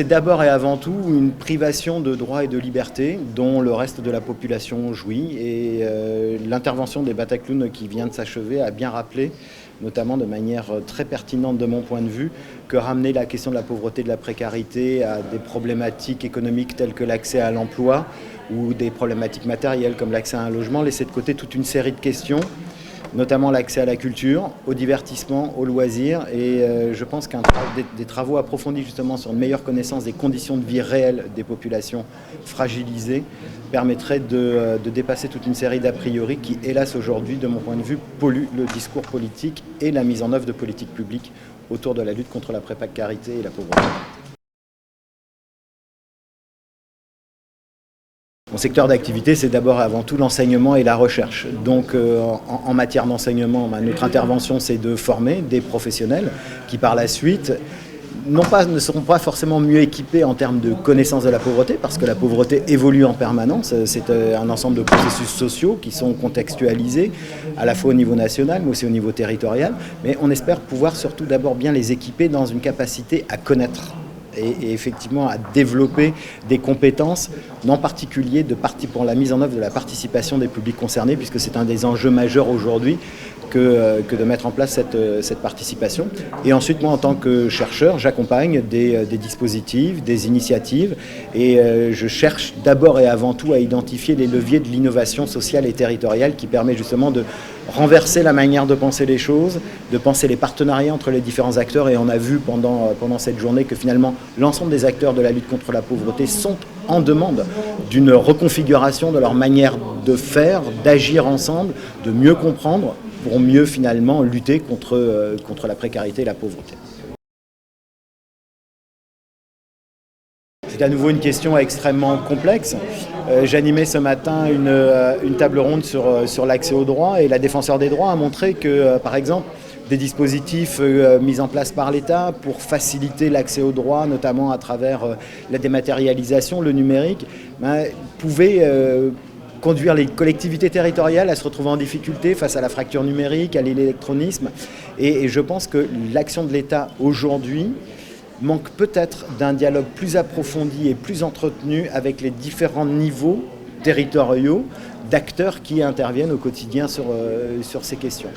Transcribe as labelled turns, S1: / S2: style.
S1: C'est d'abord et avant tout une privation de droits et de libertés dont le reste de la population jouit. Et l'intervention des Bataclowns qui vient de s'achever a bien rappelé, notamment de manière très pertinente de mon point de vue, que ramener la question de la pauvreté et de la précarité à des problématiques économiques telles que l'accès à l'emploi ou des problématiques matérielles comme l'accès à un logement laissait de côté toute une série de questions, notamment l'accès à la culture, au divertissement, aux loisirs. Et je pense des travaux approfondis justement sur une meilleure connaissance des conditions de vie réelles des populations fragilisées permettraient de dépasser toute une série d'a priori qui, hélas aujourd'hui, de mon point de vue, polluent le discours politique et la mise en œuvre de politiques publiques autour de la lutte contre la précarité et la pauvreté. Mon secteur d'activité, c'est d'abord et avant tout l'enseignement et la recherche. Donc en matière d'enseignement, notre intervention, c'est de former des professionnels qui par la suite ne seront pas forcément mieux équipés en termes de connaissance de la pauvreté, parce que la pauvreté évolue en permanence. C'est un ensemble de processus sociaux qui sont contextualisés, à la fois au niveau national, mais aussi au niveau territorial. Mais on espère pouvoir surtout d'abord bien les équiper dans une capacité à connaître et effectivement à développer des compétences, en particulier pour la mise en œuvre de la participation des publics concernés, puisque c'est un des enjeux majeurs aujourd'hui que de mettre en place cette participation. Et ensuite, moi, en tant que chercheur, j'accompagne des dispositifs, des initiatives, et je cherche d'abord et avant tout à identifier les leviers de l'innovation sociale et territoriale qui permet justement de renverser la manière de penser les choses, de penser les partenariats entre les différents acteurs. Et on a vu pendant cette journée que finalement l'ensemble des acteurs de la lutte contre la pauvreté sont en demande d'une reconfiguration de leur manière de faire, d'agir ensemble, de mieux comprendre pour mieux finalement lutter contre la précarité et la pauvreté. C'est à nouveau une question extrêmement complexe. J'animais ce matin une table ronde sur l'accès aux droits, et la défenseure des droits a montré que, par exemple, des dispositifs mis en place par l'État pour faciliter l'accès aux droits, notamment à travers la dématérialisation, le numérique, pouvaient conduire les collectivités territoriales à se retrouver en difficulté face à la fracture numérique, à l'électronisme. Et je pense que l'action de l'État aujourd'hui manque peut-être d'un dialogue plus approfondi et plus entretenu avec les différents niveaux territoriaux d'acteurs qui interviennent au quotidien sur ces questions.